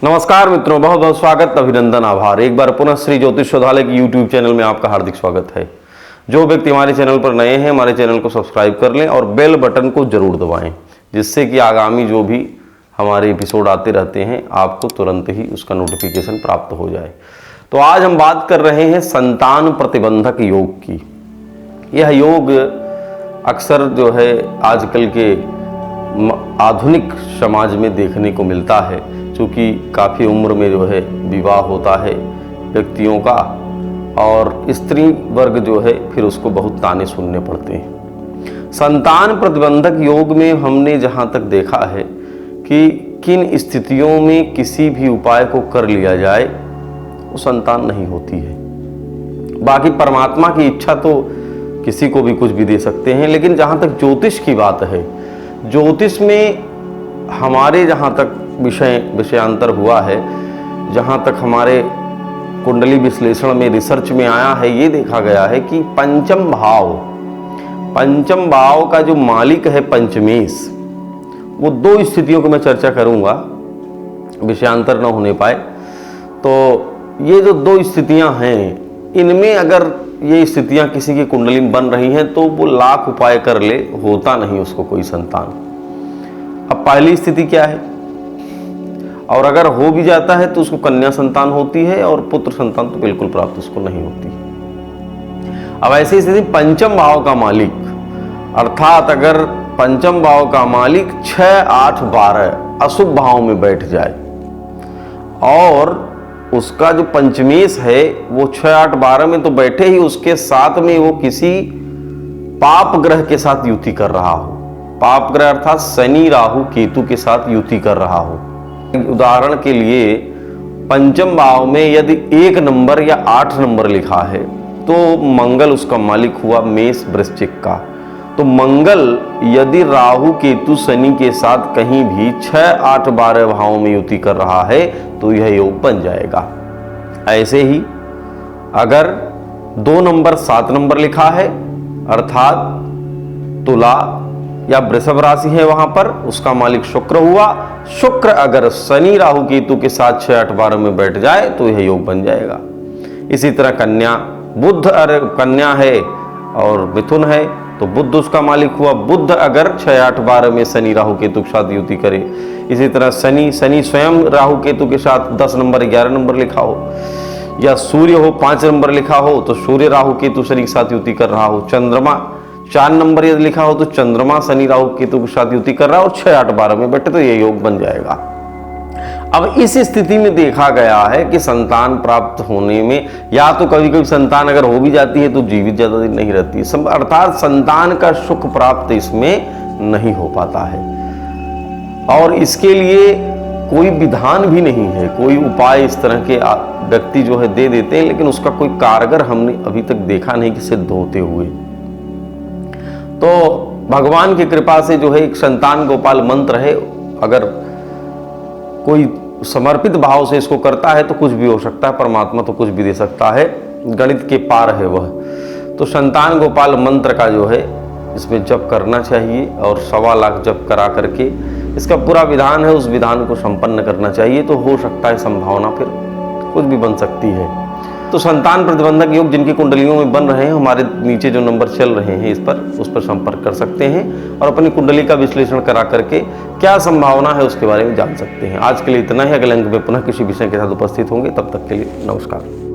नमस्कार मित्रों, बहुत बहुत स्वागत, अभिनंदन, आभार। एक बार पुनः श्री ज्योतिष शोधालय की यूट्यूब चैनल में आपका हार्दिक स्वागत है। जो व्यक्ति हमारे चैनल पर नए हैं, हमारे चैनल को सब्सक्राइब कर लें और बेल बटन को जरूर दबाएं, जिससे कि आगामी जो भी हमारे एपिसोड आते रहते हैं आपको तुरंत ही उसका नोटिफिकेशन प्राप्त हो जाए। तो आज हम बात कर रहे हैं संतान प्रतिबंधक योग की। यह योग अक्सर जो है आजकल के आधुनिक समाज में देखने को मिलता है, क्योंकि काफ़ी उम्र में जो है विवाह होता है व्यक्तियों का, और स्त्री वर्ग जो है फिर उसको बहुत ताने सुनने पड़ते हैं। संतान प्रतिबंधक योग में हमने जहाँ तक देखा है कि किन स्थितियों में किसी भी उपाय को कर लिया जाए वो संतान नहीं होती है। बाकी परमात्मा की इच्छा तो किसी को भी कुछ भी दे सकते हैं, लेकिन जहाँ तक ज्योतिष की बात है, ज्योतिष में हमारे जहाँ तक विषयांतर हुआ है, जहाँ तक हमारे कुंडली विश्लेषण में रिसर्च में आया है, ये देखा गया है कि पंचम भाव का जो मालिक है पंचमेश, वो दो स्थितियों की मैं चर्चा करूंगा, विषयांतर न होने पाए। तो ये जो दो स्थितियां हैं, इनमें अगर ये स्थितियां किसी की कुंडली में बन रही हैं तो वो लाख उपाय कर ले, होता नहीं उसको कोई संतान। अब पहली स्थिति क्या है, और अगर हो भी जाता है तो उसको कन्या संतान होती है और पुत्र संतान तो बिल्कुल प्राप्त उसको नहीं होती है। अब ऐसी स्थिति पंचम भाव का मालिक, अर्थात अगर पंचम भाव का मालिक 6, 8, 12 अशुभ भाव में बैठ जाए और उसका जो पंचमेश है वो 6, 8, 12 में तो बैठे ही, उसके साथ में वो किसी पाप ग्रह के साथ युति कर रहा हो। पाप ग्रह अर्थात शनि, राहु, केतु के साथ युति कर रहा हो। उदाहरण के लिए पंचम भाव में यदि 1 नंबर या 8 नंबर लिखा है तो मंगल उसका मालिक हुआ मेष वृश्चिक का। तो मंगल यदि राहु, केतु, शनि के साथ कहीं भी 6, 8, 12 भावों में युति कर रहा है तो यह योग बन जाएगा। ऐसे ही अगर 2 नंबर 7 नंबर लिखा है, अर्थात तुला या वृषभ राशि है, वहां पर उसका मालिक शुक्र हुआ। शुक्र अगर शनि, राहु, केतु के साथ 6, 8, 12 में बैठ जाए तो यह योग बन जाएगा। इसी तरह कन्या, बुध अगर कन्या है और मिथुन है तो बुध उसका मालिक हुआ। बुध अगर 6, 8, 12 में शनि, राहु, केतु के साथ युति करे। इसी तरह शनि स्वयं राहु, केतु के साथ 10 नंबर 11 नंबर लिखा हो, या सूर्य हो 5 नंबर लिखा हो तो सूर्य, राहु, केतु, शनि के साथ युति कर रहा हो। चंद्रमा 4 नंबर यदि लिखा हो तो चंद्रमा शनि, राहु, केतु के साथ युति कर रहा हो, 6, 8, 12 में बैठे तो ये योग बन जाएगा। अब इस स्थिति में देखा गया है कि संतान प्राप्त होने में, या तो कभी कभी संतान अगर हो भी जाती है तो जीवित ज्यादा दिन नहीं रहती, अर्थात संतान का सुख प्राप्त इसमें नहीं हो पाता है। और इसके लिए कोई विधान भी नहीं है, कोई उपाय इस तरह के व्यक्ति जो है दे देते हैं, लेकिन उसका कोई कारगर हमने अभी तक देखा नहीं कि सिद्ध होते हुए। तो भगवान की कृपा से जो है एक संतान गोपाल मंत्र है, अगर कोई समर्पित भाव से इसको करता है तो कुछ भी हो सकता है, परमात्मा तो कुछ भी दे सकता है, गणित के पार है वह। तो संतान गोपाल मंत्र का जो है इसमें जप करना चाहिए, और 1.25 लाख जप करा करके इसका पूरा विधान है, उस विधान को संपन्न करना चाहिए। तो हो सकता है संभावना फिर कुछ भी बन सकती है। तो संतान प्रतिबंधक योग जिनकी कुंडलियों में बन रहे हैं, हमारे नीचे जो नंबर चल रहे हैं उस पर संपर्क कर सकते हैं और अपनी कुंडली का विश्लेषण करा करके क्या संभावना है उसके बारे में जान सकते हैं। आज के लिए इतना ही। अगले अंक में पुनः किसी विषय के साथ उपस्थित होंगे, तब तक के लिए नमस्कार।